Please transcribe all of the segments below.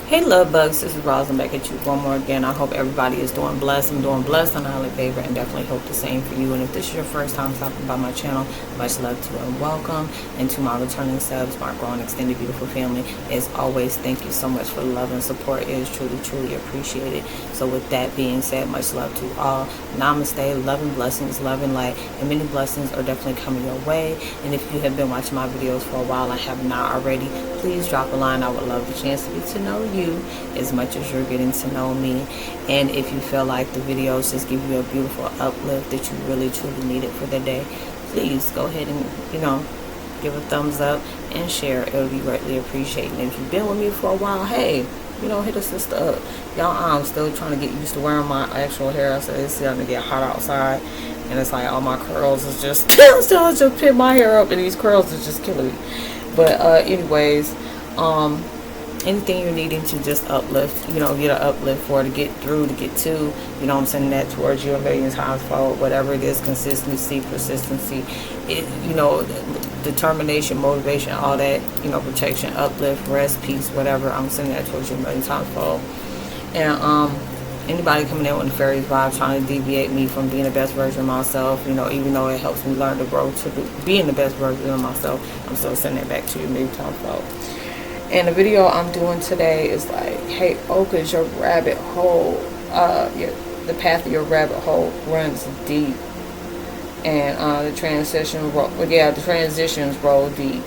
Hey love bugs, this is Roslynn back at you one more again. I hope everybody is doing blessed. I'm doing blessed on a highly favorite and definitely hope the same for you. And if this is your first time stopping by my channel, much love to you and welcome. And to my returning subs, my growing extended beautiful family, as always, thank you so much for the love and support. It is truly appreciated. So with that being said, much love to all. Namaste, love and blessings, love and light, and many blessings are definitely coming your way. And if you have been watching my videos for a while and have not already, please drop a line. I would love the chance to get to know you as much as you're getting to know me. And if you feel like the videos just give you a beautiful uplift that you really truly needed for the day, please go ahead and give a thumbs up and share. It would be greatly appreciated. And if you've been with me for a while, hey, hit a sister up. Y'all, I'm still trying to get used to wearing my actual hair. So it's starting to get hot outside, and it's like all my curls is just still just pin my hair up, and these curls is just killing me. But anyways, anything you're needing to just uplift, get an uplift for, to get through, to get to, I'm sending that towards you a million times fold. Whatever it is, consistency, persistency, determination, motivation, all that, protection, uplift, rest, peace, whatever, I'm sending that towards you a million times fold. And anybody coming in with the fairies vibe trying to deviate me from being the best version of myself, even though it helps me learn to grow to being the best version of myself, I'm still sending it back to you a million times fold. And the video I'm doing today is like, Heyokas, your rabbit hole, the path of your rabbit hole runs deep, and the transitions roll deep,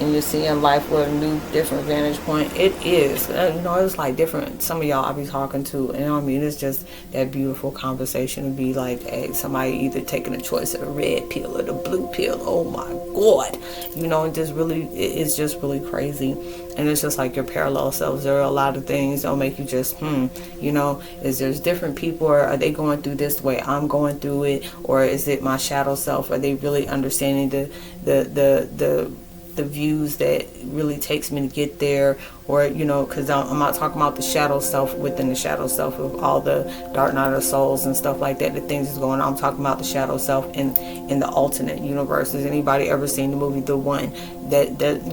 and you're seeing life with a new, different vantage point. It is, it's like different. Some of y'all I be talking to, and it's just that beautiful conversation to be like, hey, somebody either taking a choice of the red pill or the blue pill. Oh my God, it's just really crazy. And it's just like your parallel selves. There are a lot of things that'll make you just, is there's different people, or are they going through this the way I'm going through it, or is it my shadow self? Are they really understanding the views that really takes me to get there? Or because I'm not talking about the shadow self within the shadow self of all the dark night of souls and stuff like that, the things that's going on. I'm talking about the shadow self in the alternate universe. Has anybody ever seen the movie The One? That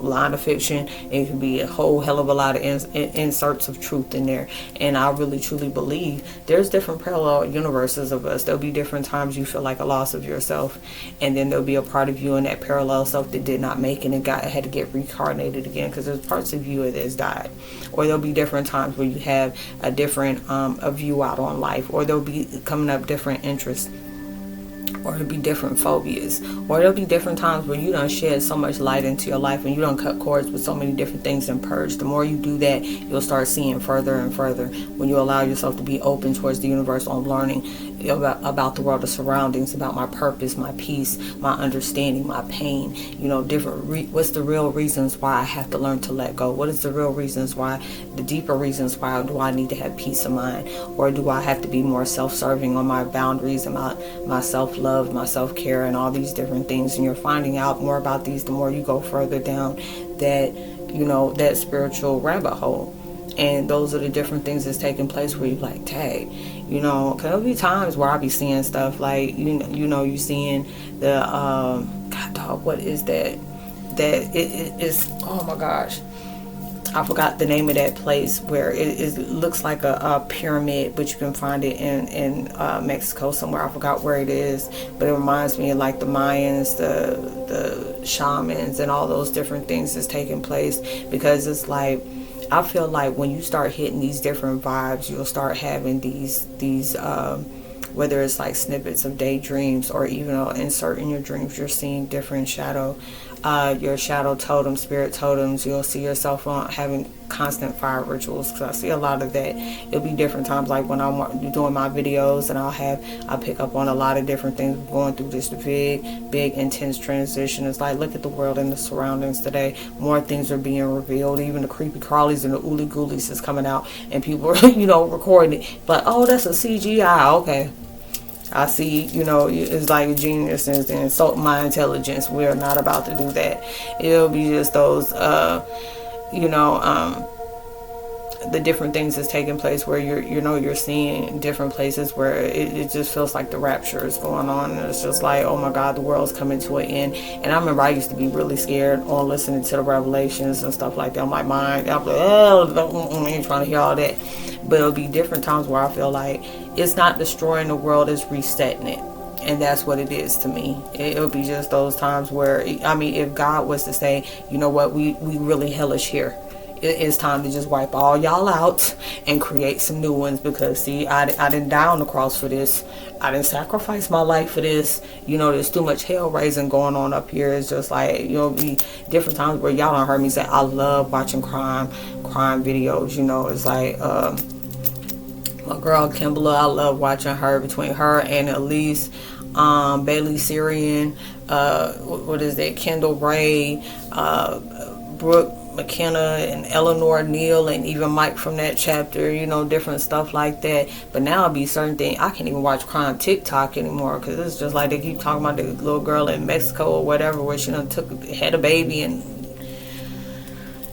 line of fiction, it can be a whole hell of a lot of inserts of truth in there. And I really truly believe there's different parallel universes of us. There'll be different times you feel like a loss of yourself, and then there'll be a part of you in that parallel self that did not make it and had to get reincarnated again, because there's parts of you that's died. Or there'll be different times where you have a different a view out on life, or there'll be coming up different interests, or it'll be different phobias, or there'll be different times where you done shed so much light into your life and you done cut cords with so many different things and purge. The more you do that, you'll start seeing further and further when you allow yourself to be open towards the universe on learning about the world of surroundings, about my purpose, my peace, my understanding, my pain, what's the real reasons why I have to learn to let go? What is the real reasons why, the deeper reasons why do I need to have peace of mind? Or do I have to be more self-serving on my boundaries and my self-love, my self-care, and all these different things? And you're finding out more about these the more you go further down that spiritual rabbit hole. And those are the different things that's taking place where you're like, tag, because there'll be times where I'll be seeing stuff like, you're seeing the, God dog, what is that? That it is, oh my gosh, I forgot the name of that place where it looks like a pyramid, but you can find it in Mexico somewhere. I forgot where it is, but it reminds me of like the Mayans, the shamans, and all those different things that's taking place, because it's like, I feel like when you start hitting these different vibes, you'll start having these whether it's like snippets of daydreams, or even insert in your dreams, you're seeing different your shadow totem, spirit totems. You'll see yourself having constant fire rituals, because I see a lot of that. It'll be different times, like when I'm doing my videos, and I pick up on a lot of different things going through this big intense transition. It's like, look at the world and the surroundings today. More things are being revealed. Even the creepy crawlies and the ooly ghoulies is coming out, and people are recording it, but oh, that's a CGI. Okay, I see, it's like a genius and insult my intelligence. We're not about to do that. It'll be just those, the different things that's taking place where you're seeing different places where it just feels like the rapture is going on, and it's just like, oh my God, the world's coming to an end. And I remember I used to be really scared on listening to the revelations and stuff like that. I'm like, I'm like, oh, I ain't trying to hear all that. But it'll be different times where I feel like it's not destroying the world, it's resetting it. And that's what it is to me. It'll be just those times where, I mean, if God was to say, you know what, we really hellish here. It's time to just wipe all y'all out and create some new ones, because see, I didn't die on the cross for this. I didn't sacrifice my life for this. You know, there's too much hell raising going on up here. It's just like, you know, be different times where y'all don't heard me say I love watching crime videos. You know, it's like my girl Kimberly, I love watching her, between her and Elise, Bailey Syrian, what is that, Kendall Ray, Brooke McKenna, and Eleanor Neal, and even Mike from that chapter, you know, different stuff like that. But now it'll be certain things, I can't even watch crime TikTok anymore, because it's just like they keep talking about the little girl in Mexico or whatever, where she had a baby, and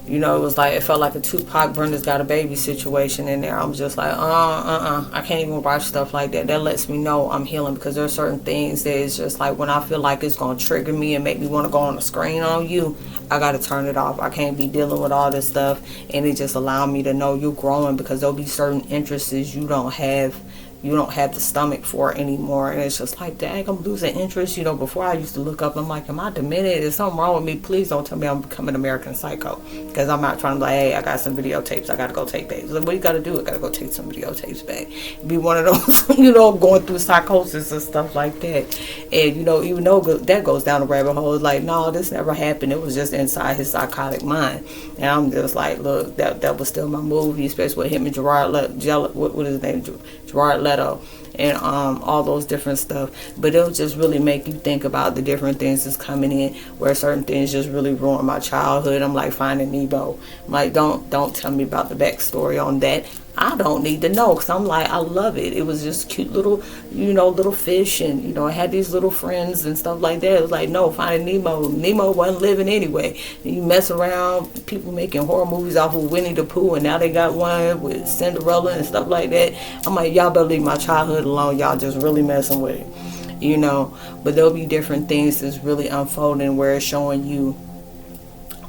you know, it was like, it felt like a Tupac Brenda's got a baby situation in there. I'm just like, I can't even watch stuff like that. That lets me know I'm healing, because there are certain things that it's just like, when I feel like it's going to trigger me and make me want to go on the screen on you, I got to turn it off. I can't be dealing with all this stuff. And it just allow me to know you're growing, because there'll be certain interests you don't have the stomach for anymore. And it's just like, dang, I'm losing interest. You know, before I used to look up, I'm like, am I demented? Is something wrong with me? Please don't tell me I'm becoming American Psycho, because I'm not trying to be like, hey, I got some videotapes, I got to go take back. Like, what you got to do? I got to go take some videotapes back. Be one of those, you know, going through psychosis and stuff like that. And, you know, even though that goes down a rabbit hole, it's like, no, this never happened. It was just inside his psychotic mind. And I'm just like, look, that was still my movie, especially with him and Gerard, what is his name? Gerard Leto, and all those different stuff. But it'll just really make you think about the different things that's coming in, where certain things just really ruined my childhood. I'm like Finding Nemo. I'm like, don't tell me about the backstory on that. I don't need to know, because I'm like, I love it. It was just cute little, you know, little fish, and, you know, I had these little friends and stuff like that. It was like, no, Finding Nemo wasn't living anyway. And you mess around, people making horror movies off of Winnie the Pooh, and now they got one with Cinderella and stuff like that. I'm like, y'all better leave my childhood alone. Y'all just really messing with it, you know. But there'll be different things that's really unfolding, where it's showing you,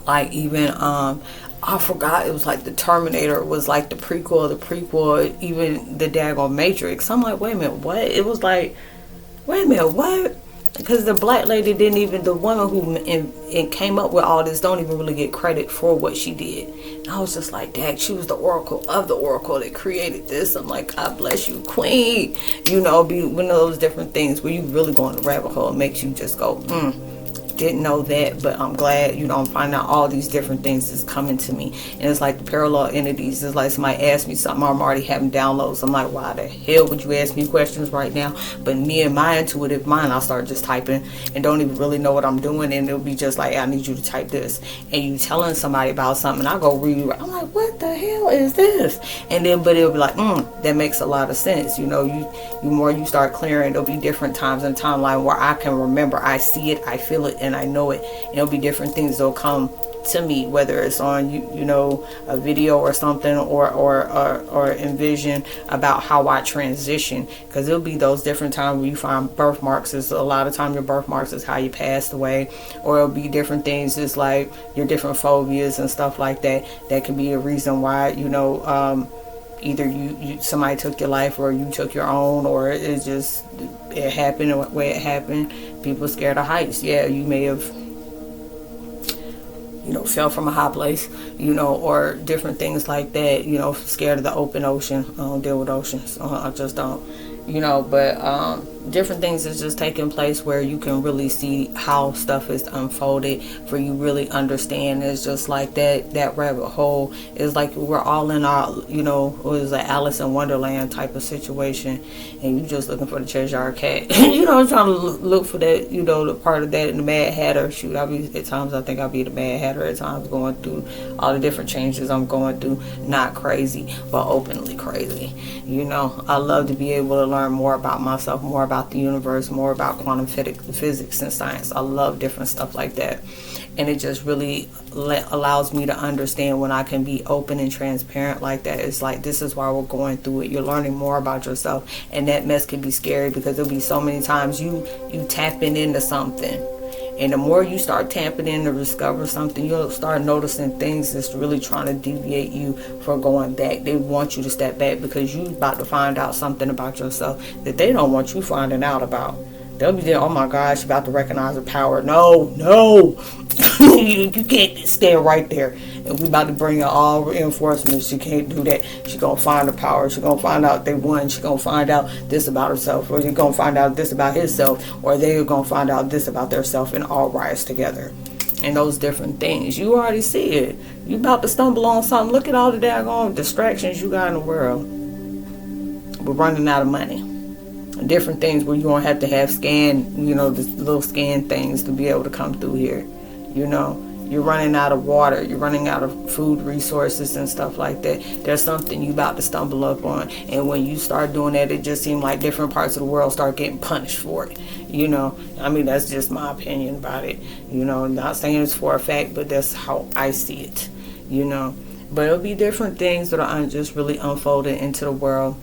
like, even I forgot, it was like the Terminator was like the prequel of the prequel, even the daggone Matrix. I'm like, wait a minute, what? It was like, wait a minute, what? Because the black lady didn't even, the woman who came up with all this, don't even really get credit for what she did. And I was just like, dang, she was the oracle of the oracle that created this. I'm like, God bless you, queen. You know, be one of those different things where you really go in the rabbit hole. It makes you just go, didn't know that, but I'm glad, you know, I'm finding out all these different things is coming to me. And it's like the parallel entities. It's like somebody asked me something, I'm already having downloads. I'm like, why the hell would you ask me questions right now? But me and my intuitive mind, I'll start just typing and don't even really know what I'm doing, and it'll be just like, I need you to type this, and you telling somebody about something, I go read, I'm like, what the hell is this? And then, but it'll be like, that makes a lot of sense. You know, you more you start clearing, there'll be different times in timeline where I can remember, I see it, I feel it, and I know it. And it'll be different things that'll come to me, whether it's on you know, a video or something, or envision about how I transition, because it'll be those different times where you find birthmarks. Is a lot of time your birthmarks is how you passed away, or it'll be different things. It's like your different phobias and stuff like that. That can be a reason why, you know, either you somebody took your life, or you took your own, or it happened the way it happened. People scared of heights. Yeah, you may have, you know, fell from a high place, you know, or different things like that. You know, scared of the open ocean. I don't deal with oceans. I just don't. You know, but different things is just taking place where you can really see how stuff is unfolded, for you really understand. It's just like that rabbit hole is like we're all in our, you know, it was an Alice in Wonderland type of situation, and you just looking for the Cheshire Cat. You know, trying to look for that, you know, the part of that in the Mad Hatter. Shoot, at times I think I'll be the Mad Hatter at times, going through all the different changes I'm going through. Not crazy, but openly crazy. You know, I love to be able to learn more about myself, more about the universe, more about quantum physics and science. I love different stuff like that. And it just really allows me to understand when I can be open and transparent like that. It's like, this is why we're going through it. You're learning more about yourself, and that mess can be scary because there'll be so many times you tapping into something. And the more you start tapping in to discover something, you'll start noticing things that's really trying to deviate you from going back. They want you to step back because you're about to find out something about yourself that they don't want you finding out about. They'll be there, oh my gosh, about to recognize the power. No. you can't stand right there. And we about to bring in all reinforcements. She can't do that. She gonna find the power. She gonna find out they won. She gonna find out this about herself, or you're gonna find out this about himself, or they're gonna find out this about their self, and all rise together. And those different things, you already see it. You about to stumble on something. Look at all the daggone distractions you got in the world. We're running out of money. Different things where you're going to have scan, the little scan things to be able to come through here. You're running out of water. You're running out of food resources and stuff like that. There's something you about to stumble up on. And when you start doing that, it just seems like different parts of the world start getting punished for it. That's just my opinion about it. Not saying it's for a fact, but that's how I see it. But it'll be different things that are just really unfolding into the world,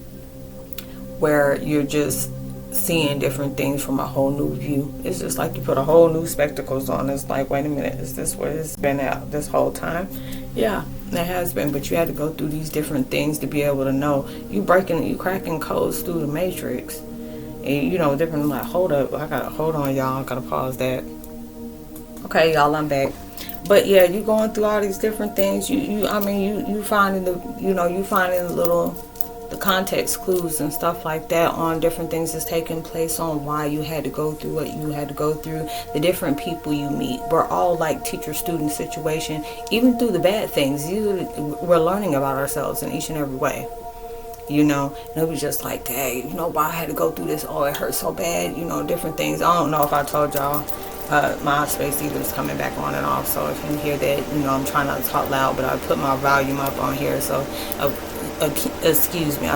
where you're just seeing different things from a whole new view. It's just like you put a whole new spectacles on. It's like, wait a minute, is this what it's been at this whole time? Yeah, it has been, but you had to go through these different things to be able to know. You cracking codes through the matrix. And different, like, hold on, y'all, I gotta pause that. Okay, y'all, I'm back. But yeah, you going through all these different things. You finding the context clues and stuff like that on different things that's taking place, on why you had to go through what you had to go through, the different people you meet. We're all like teacher-student situation. Even through the bad things, we're learning about ourselves in each and every way. And it was just like, dang, why I had to go through this? Oh, it hurt so bad. Different things. I don't know if I told y'all. My space either is coming back on and off, so if you hear that, I'm trying not to talk loud, but I put my volume up on here, so excuse me,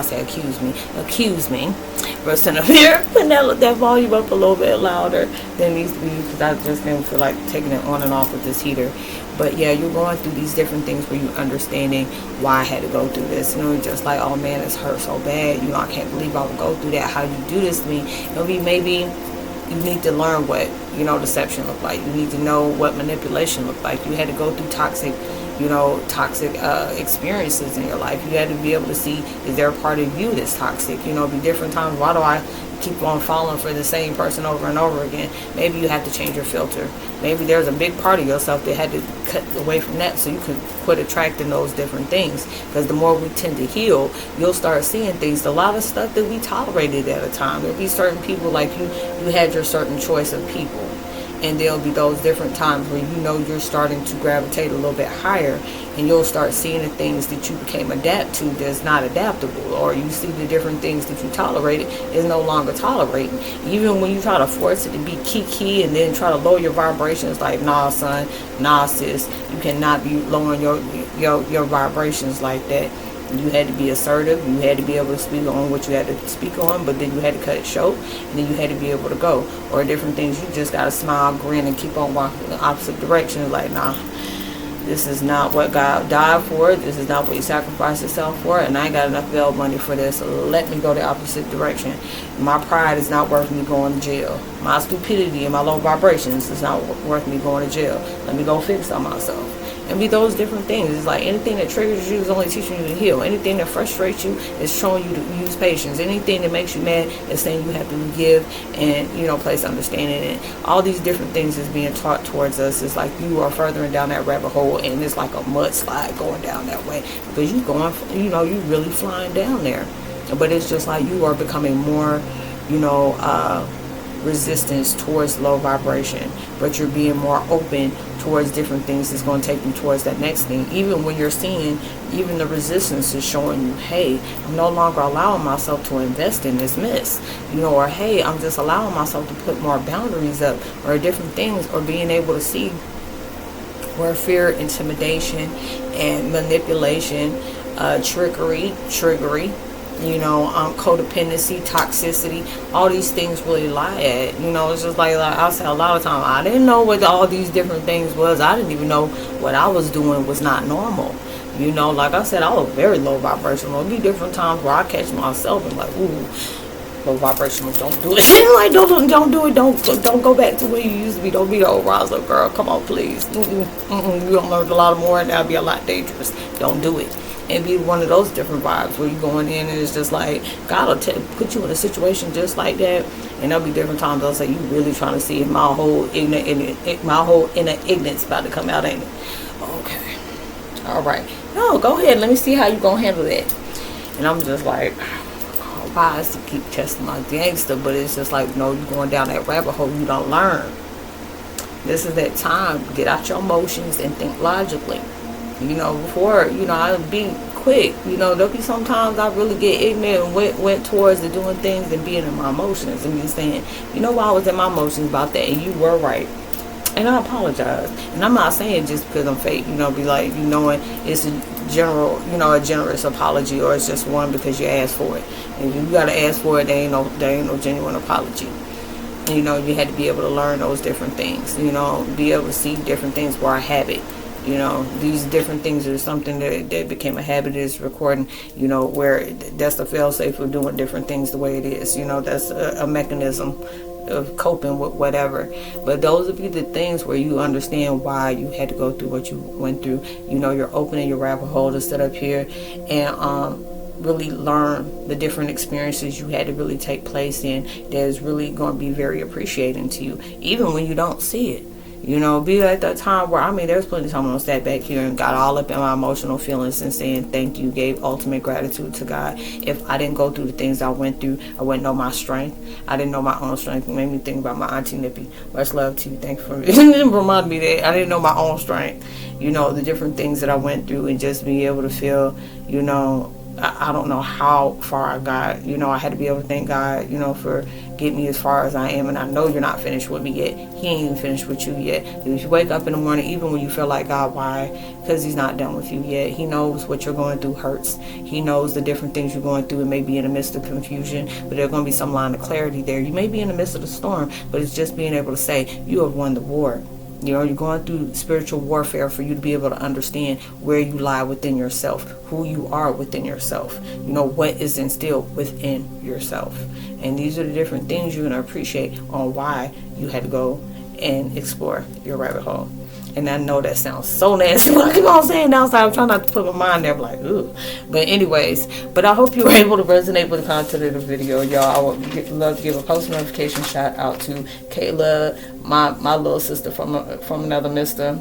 for sitting up here, putting that volume up a little bit louder than needs to be, because I just didn't feel like taking it on and off with this heater. But yeah, you're going through these different things where you're understanding why I had to go through this. Just like, oh man, it's hurt so bad. I can't believe I would go through that. How you do this to me? Maybe you need to learn what, deception looked like. You need to know what manipulation looked like. You had to go through toxic experiences in your life. You had to be able to see, is there a part of you that's toxic? Be different times. Why do I keep on falling for the same person over and over again? Maybe you have to change your filter. Maybe there's a big part of yourself that had to cut away from that so you can quit attracting those different things. Because the more we tend to heal, you'll start seeing things. A lot of stuff that we tolerated at a time. There'll be certain people, like you had your certain choice of people. And there'll be those different times where you're starting to gravitate a little bit higher, and you'll start seeing the things that you became adapt to that's not adaptable, or you see the different things that you tolerated is no longer tolerating. Even when you try to force it to be kiki and then try to lower your vibrations, like, nah son, nah sis, you cannot be lowering your vibrations like that. You had to be assertive. You had to be able to speak on what you had to speak on, but then you had to cut it short, and then you had to be able to go. Or different things, you just got to smile, grin, and keep on walking in the opposite direction. Like, nah, this is not what God died for. This is not what He sacrificed Himself for, and I ain't got enough bail money for this. So let me go the opposite direction. My pride is not worth me going to jail. My stupidity and my low vibrations is not worth me going to jail. Let me go fix on myself. And be those different things. It's like anything that triggers you is only teaching you to heal. Anything that frustrates you is showing you to use patience. Anything that makes you mad is saying you have to give and, place understanding. And all these different things is being taught towards us. It's like you are furthering down that rabbit hole, and it's like a mudslide going down that way. Because you really flying down there. But it's just like you are becoming more, resistance towards low vibration, but you're being more open towards different things that's going to take you towards that next thing. Even when you're seeing, even the resistance is showing you, hey, I'm no longer allowing myself to invest in this mess, or hey, I'm just allowing myself to put more boundaries up, or different things, or being able to see where fear, intimidation, and manipulation, trickery, you know, codependency, toxicity, all these things really lie at. You know, it's just like I say a lot of times, I didn't know what all these different things was. I didn't even know what I was doing was not normal. You know, like I said, I was very low vibrational. There'll be different times where I catch myself and like, ooh, low vibrational, don't do it. Like, don't do it. Don't go back to where you used to be. Don't be the old Roslynn girl. Come on, please. You don't learn a lot more, and that'll be a lot dangerous. Don't do it. And be one of those different vibes where you're going in and it's just like God will put you in a situation just like that, and there'll be different times I'll say, you really trying to see if my whole inner ignorance about to come out, ain't it? Okay, all right, no, go ahead, let me see how you gonna handle that. And I'm just like, why to keep testing my gangster, but it's just like, no, you're going down that rabbit hole, you don't learn. This is that time, get out your emotions and think logically. You know, before, you know, I would be quick. You know, there'll be sometimes I really get ignorant and went towards the doing things and being in my emotions and just saying, you know, why I was in my emotions about that, and you were right. And I apologize. And I'm not saying just because I'm fake, you know, be like, you know, it's a general, you know, a generous apology, or it's just one because you asked for it. And if you gotta ask for it, there ain't no genuine apology. You know, you had to be able to learn those different things, you know, be able to see different things where I have it. You know, these different things are something that became a habit, is recording, you know, where that's the fail-safe for doing different things the way it is. You know, that's a mechanism of coping with whatever. But those would be the things where you understand why you had to go through what you went through. You know, you're opening your rabbit hole to sit up here and really learn the different experiences you had to really take place in that is really going to be very appreciating to you, even when you don't see it. You know, be at that time where, I mean, there's plenty of time when I sat back here and got all up in my emotional feelings and saying thank you, gave ultimate gratitude to God. If I didn't go through the things I went through, I wouldn't know my strength. I didn't know my own strength. It made me think about my auntie Nippy. Much love to you. Thank you for reminding me that I didn't know my own strength. You know, the different things that I went through, and just be able to feel, you know, I don't know how far I got. You know, I had to be able to thank God, you know, for getting me as far as I am. And I know you're not finished with me yet. He ain't even finished with you yet. If you wake up in the morning, even when you feel like, God, why? Because he's not done with you yet. He knows what you're going through hurts. He knows the different things you're going through. It may be in the midst of confusion, but there's going to be some line of clarity there. You may be in the midst of the storm, but it's just being able to say, you have won the war. You know, you're going through spiritual warfare for you to be able to understand where you lie within yourself, who you are within yourself, you know, what is instilled within yourself. And these are the different things you're going to appreciate on why you had to go and explore your rabbit hole. And I know that sounds so nasty. I keep on saying outside. I'm trying not to put my mind there. I'm like, ooh. But anyways, but I hope you were able to resonate with the content of the video, y'all. I would love to give a post notification shout out to Kayla, my little sister from another Mr.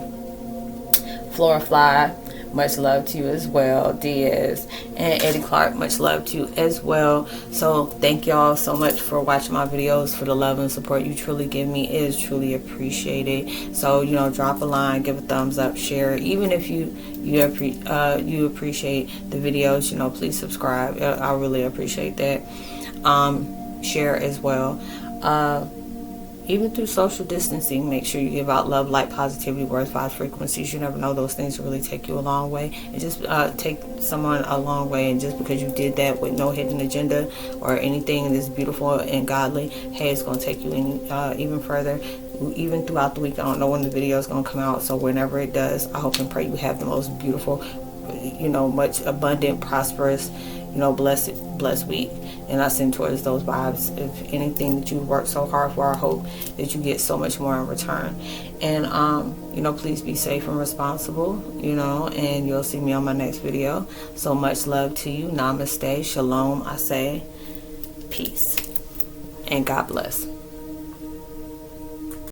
Flora Fly. Much love to you as well. Diaz and Eddie Clark, much love to you as well. So thank y'all so much for watching my videos. For the love and support you truly give me is truly appreciated. So, you know, drop a line, give a thumbs up, share. Even if you appreciate the videos, you know, please subscribe. I really appreciate that. Share as well. Even through social distancing, make sure you give out love, light, positivity, words, vibes, frequencies. You never know, those things will really take you a long way. And just take someone a long way. And just because you did that with no hidden agenda or anything that's beautiful and godly, hey, it's going to take you even further. Even throughout the week, I don't know when the video is going to come out. So whenever it does, I hope and pray you have the most beautiful, you know, much abundant, prosperous, you know, blessed week. And I send towards those vibes. If anything that you worked so hard for, I hope that you get so much more in return. And you know, please be safe and responsible, you know, and you'll see me on my next video. So much love to you. Namaste, shalom. I say peace and God bless.